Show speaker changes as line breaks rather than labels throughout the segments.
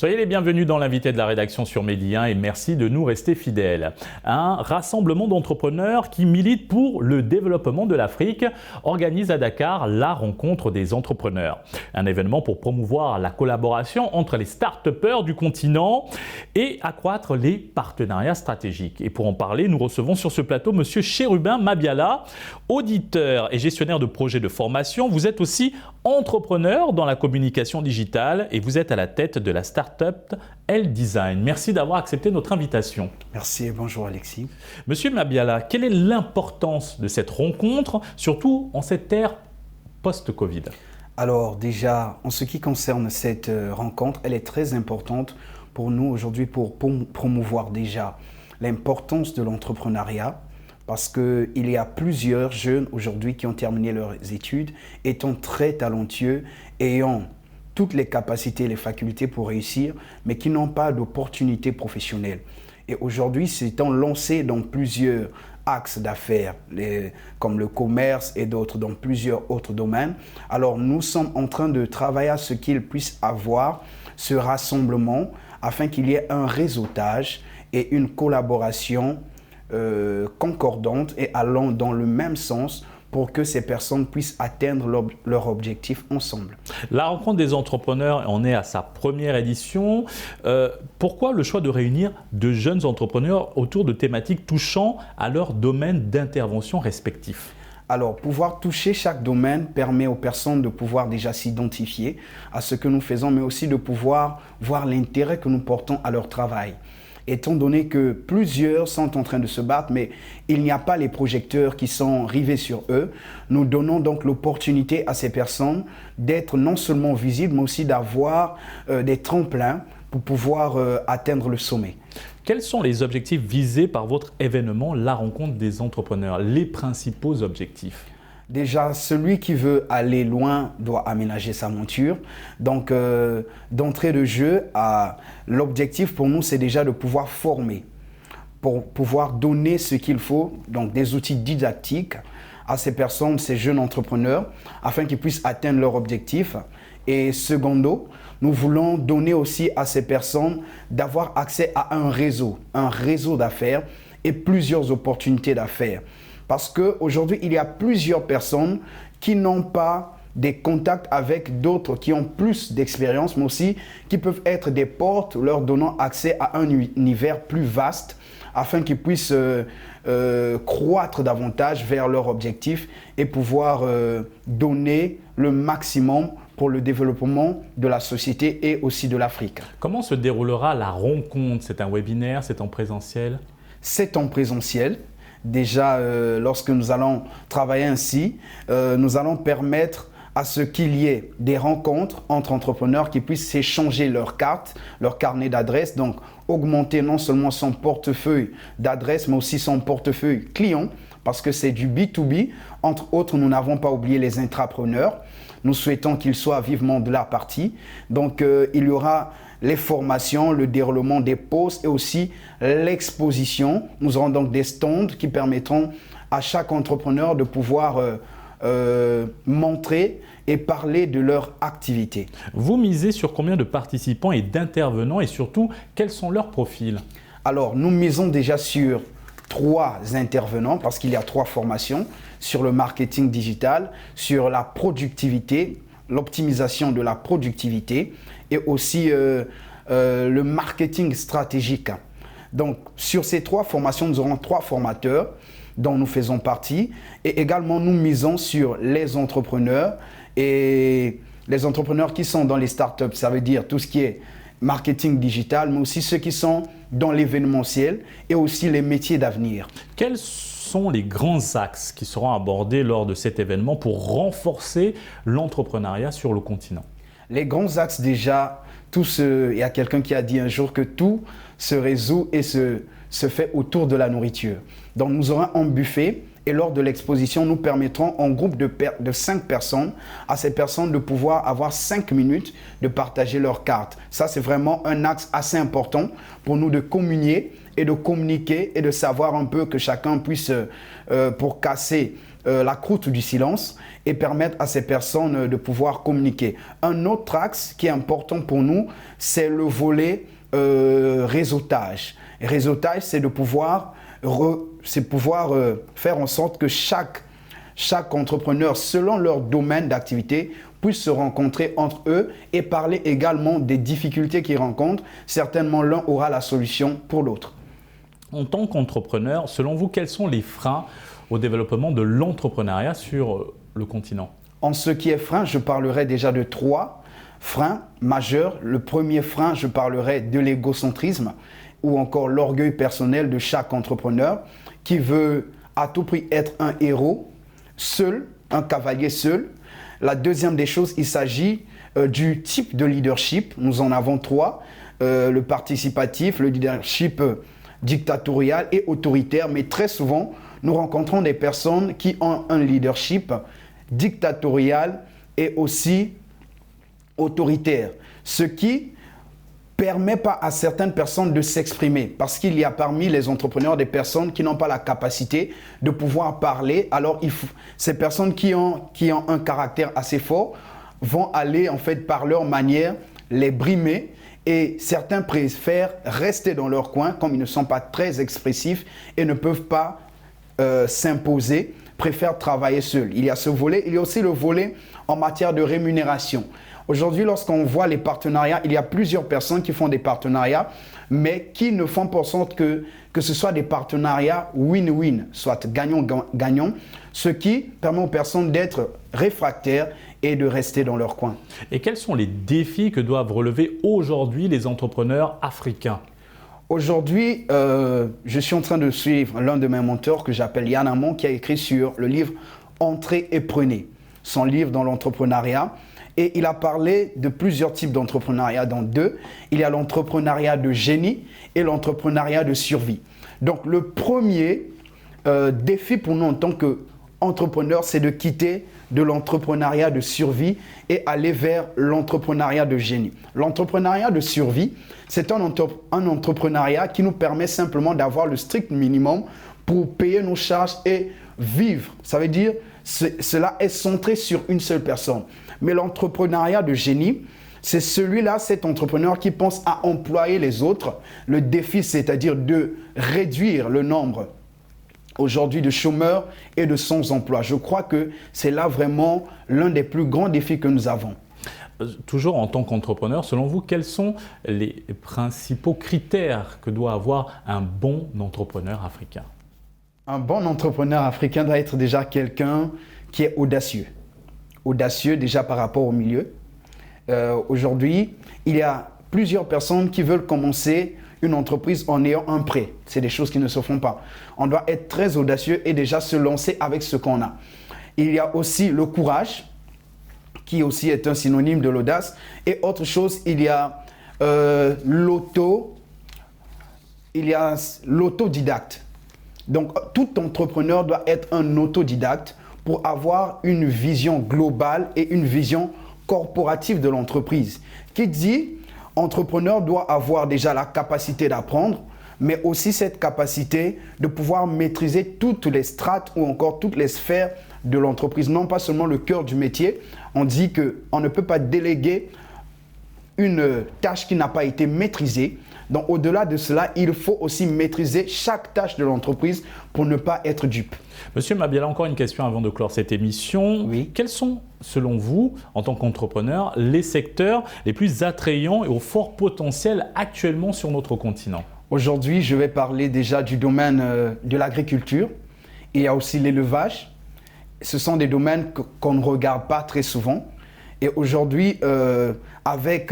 Soyez les bienvenus dans l'invité de la rédaction sur Medi 1 et merci de nous rester fidèles. Un rassemblement d'entrepreneurs qui militent pour le développement de l'Afrique organise à Dakar la rencontre des entrepreneurs. Un événement pour promouvoir la collaboration entre les start-upers du continent et accroître les partenariats stratégiques. Et pour en parler, nous recevons sur ce plateau M. Chérubin Mabiala, auditeur et gestionnaire de projets de formation. Vous êtes aussi entrepreneur dans la communication digitale et vous êtes à la tête de la start-up L-Design. Merci d'avoir accepté notre invitation.
Merci et bonjour Alexis.
Monsieur Mabiala, quelle est l'importance de cette rencontre, surtout en cette ère post-Covid?
Alors déjà, en ce qui concerne cette rencontre, elle est très importante pour nous aujourd'hui pour promouvoir déjà l'importance de l'entrepreneuriat, parce qu'il y a plusieurs jeunes aujourd'hui qui ont terminé leurs études, étant très talentueux, ayant toutes les capacités et les facultés pour réussir, mais qui n'ont pas d'opportunités professionnelles. Et aujourd'hui, s'étant lancés dans plusieurs axes d'affaires, comme le commerce et d'autres, dans plusieurs autres domaines, alors nous sommes en train de travailler à ce qu'ils puissent avoir ce rassemblement afin qu'il y ait un réseautage et une collaboration concordante et allant dans le même sens pour que ces personnes puissent atteindre leur objectif ensemble.
La rencontre des entrepreneurs en est à sa première édition. Pourquoi le choix de réunir de jeunes entrepreneurs autour de thématiques touchant à leur domaine d'intervention respectif?
Alors, pouvoir toucher chaque domaine permet aux personnes de pouvoir déjà s'identifier à ce que nous faisons, mais aussi de pouvoir voir l'intérêt que nous portons à leur travail. Étant donné que plusieurs sont en train de se battre, mais il n'y a pas les projecteurs qui sont rivés sur eux, nous donnons donc l'opportunité à ces personnes d'être non seulement visibles, mais aussi d'avoir des tremplins pour pouvoir atteindre le sommet.
Quels sont les objectifs visés par votre événement, la rencontre des entrepreneurs, les principaux objectifs?
Déjà, celui qui veut aller loin doit aménager sa monture. Donc, d'entrée de jeu, l'objectif pour nous, c'est déjà de pouvoir former, pour pouvoir donner ce qu'il faut, donc des outils didactiques à ces personnes, ces jeunes entrepreneurs, afin qu'ils puissent atteindre leur objectif. Et secondo, nous voulons donner aussi à ces personnes d'avoir accès à un réseau d'affaires et plusieurs opportunités d'affaires. Parce qu'aujourd'hui, il y a plusieurs personnes qui n'ont pas des contacts avec d'autres qui ont plus d'expérience, mais aussi qui peuvent être des portes leur donnant accès à un univers plus vaste afin qu'ils puissent croître davantage vers leur objectif et pouvoir donner le maximum pour le développement de la société et aussi de l'Afrique.
Comment se déroulera la rencontre? C'est un webinaire, c'est en présentiel?
C'est en présentiel. Déjà, lorsque nous allons travailler ainsi, nous allons permettre à ce qu'il y ait des rencontres entre entrepreneurs qui puissent s'échanger leurs cartes, leur carnet d'adresses, donc augmenter non seulement son portefeuille d'adresses, mais aussi son portefeuille client, parce que c'est du B2B. Entre autres, nous n'avons pas oublié les intrapreneurs. Nous souhaitons qu'ils soient vivement de la partie. Donc, il y aura les formations, le déroulement des postes et aussi l'exposition. Nous aurons donc des stands qui permettront à chaque entrepreneur de pouvoir montrer et parler de leur activité.
Vous misez sur combien de participants et d'intervenants et surtout, quels sont leurs profils?
Alors, nous misons déjà sur 3 intervenants parce qu'il y a 3 formations sur le marketing digital, sur la productivité, l'optimisation de la productivité et aussi le marketing stratégique. Donc, sur ces 3 formations, nous aurons 3 formateurs dont nous faisons partie et également nous misons sur les entrepreneurs et les entrepreneurs qui sont dans les startups, ça veut dire tout ce qui est marketing digital, mais aussi ceux qui sont dans l'événementiel et aussi les métiers d'avenir.
Quels sont les grands axes qui seront abordés lors de cet événement pour renforcer l'entrepreneuriat sur le continent?
Les grands axes déjà, il y a quelqu'un qui a dit un jour que tout se résout et se fait autour de la nourriture. Donc nous aurons un buffet Et lors de l'exposition, nous permettrons en groupe de 5 personnes, à ces personnes de pouvoir avoir 5 minutes de partager leurs cartes. Ça, c'est vraiment un axe assez important pour nous de communier et de communiquer et de savoir un peu que chacun puisse, pour casser la croûte du silence et permettre à ces personnes de pouvoir communiquer. Un autre axe qui est important pour nous, c'est le volet réseautage. Réseautage, c'est de pouvoir faire en sorte que chaque entrepreneur, selon leur domaine d'activité, puisse se rencontrer entre eux et parler également des difficultés qu'ils rencontrent. Certainement, l'un aura la solution pour l'autre.
En tant qu'entrepreneur, selon vous, quels sont les freins au développement de l'entrepreneuriat sur le continent?
En ce qui est frein, je parlerai déjà de 3 freins majeurs. Le premier frein, je parlerai de l'égocentrisme ou encore l'orgueil personnel de chaque entrepreneur qui veut à tout prix être un héros, seul, un cavalier seul. La deuxième des choses, il s'agit du type de leadership. Nous en avons 3, le participatif, le leadership dictatorial et autoritaire. Mais très souvent, nous rencontrons des personnes qui ont un leadership dictatorial et aussi autoritaire, ce qui permet pas à certaines personnes de s'exprimer parce qu'il y a parmi les entrepreneurs des personnes qui n'ont pas la capacité de pouvoir parler. Alors, ces personnes qui ont un caractère assez fort vont aller en fait par leur manière les brimer et certains préfèrent rester dans leur coin comme ils ne sont pas très expressifs et ne peuvent pas s'imposer, préfèrent travailler seuls. Il y a ce volet. Il y a aussi le volet en matière de rémunération. Aujourd'hui, lorsqu'on voit les partenariats, il y a plusieurs personnes qui font des partenariats, mais qui ne font pas en sorte que ce soit des partenariats win-win, soit gagnant-gagnant, ce qui permet aux personnes d'être réfractaires et de rester dans leur coin.
Et quels sont les défis que doivent relever aujourd'hui les entrepreneurs africains?
Aujourd'hui, je suis en train de suivre l'un de mes mentors que j'appelle Yann Amon, qui a écrit sur le livre « Entrez et prenez », son livre dans l'entrepreneuriat. Et il a parlé de plusieurs types d'entrepreneuriat, dans 2. Il y a l'entrepreneuriat de génie et l'entrepreneuriat de survie. Donc le premier défi pour nous en tant qu'entrepreneurs, c'est de quitter de l'entrepreneuriat de survie et aller vers l'entrepreneuriat de génie. L'entrepreneuriat de survie, c'est un entrepreneuriat qui nous permet simplement d'avoir le strict minimum pour payer nos charges et vivre. Ça veut dire cela est centré sur une seule personne. Mais l'entrepreneuriat de génie, c'est celui-là, cet entrepreneur qui pense à employer les autres. Le défi, c'est-à-dire de réduire le nombre aujourd'hui de chômeurs et de sans-emploi. Je crois que c'est là vraiment l'un des plus grands défis que nous avons.
Toujours en tant qu'entrepreneur, selon vous, quels sont les principaux critères que doit avoir un bon entrepreneur africain?
Un bon entrepreneur africain doit être déjà quelqu'un qui est audacieux. Audacieux déjà par rapport au milieu. Aujourd'hui, il y a plusieurs personnes qui veulent commencer une entreprise en ayant un prêt. C'est des choses qui ne se font pas. On doit être très audacieux et déjà se lancer avec ce qu'on a. Il y a aussi le courage, qui aussi est un synonyme de l'audace. Et autre chose, il y a l'autodidacte. Donc, tout entrepreneur doit être un autodidacte pour avoir une vision globale et une vision corporative de l'entreprise. Qui dit entrepreneur doit avoir déjà la capacité d'apprendre, mais aussi cette capacité de pouvoir maîtriser toutes les strates ou encore toutes les sphères de l'entreprise, non pas seulement le cœur du métier. On dit qu'on ne peut pas déléguer une tâche qui n'a pas été maîtrisée. Donc, au-delà de cela, il faut aussi maîtriser chaque tâche de l'entreprise pour ne pas être dupe.
Monsieur Mabiala, encore une question avant de clore cette émission.
Oui.
Quels sont, selon vous, en tant qu'entrepreneur, les secteurs les plus attrayants et au fort potentiel actuellement sur notre continent?
Aujourd'hui, je vais parler déjà du domaine de l'agriculture. Il y a aussi l'élevage. Ce sont des domaines qu'on ne regarde pas très souvent. Et aujourd'hui, avec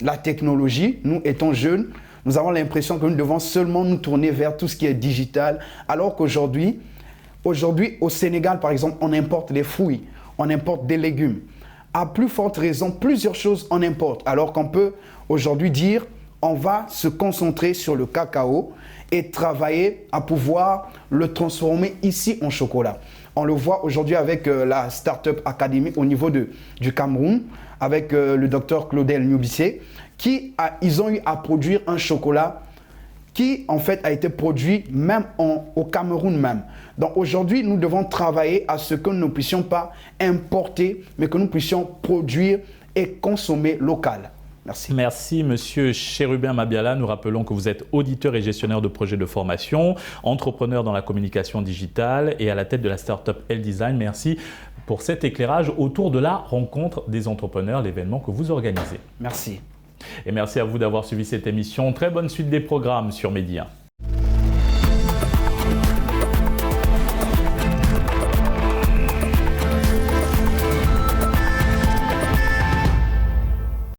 la technologie, nous étant jeunes, nous avons l'impression que nous devons seulement nous tourner vers tout ce qui est digital, alors qu'aujourd'hui, au Sénégal, par exemple, on importe des fruits, on importe des légumes. À plus forte raison, plusieurs choses on importe, alors qu'on peut aujourd'hui dire on va se concentrer sur le cacao et travailler à pouvoir le transformer ici en chocolat. On le voit aujourd'hui avec la Startup Academy au niveau du Cameroun, avec le docteur Claudel Nubissé, ils ont eu à produire un chocolat qui en fait a été produit même au Cameroun même. Donc aujourd'hui, nous devons travailler à ce que nous ne puissions pas importer, mais que nous puissions produire et consommer local. Merci.
Merci, Monsieur Chérubin Mabiala. Nous rappelons que vous êtes auditeur et gestionnaire de projets de formation, entrepreneur dans la communication digitale et à la tête de la start-up L-Design. Merci pour cet éclairage autour de la rencontre des entrepreneurs, l'événement que vous organisez.
Merci.
Et merci à vous d'avoir suivi cette émission. Très bonne suite des programmes sur Média.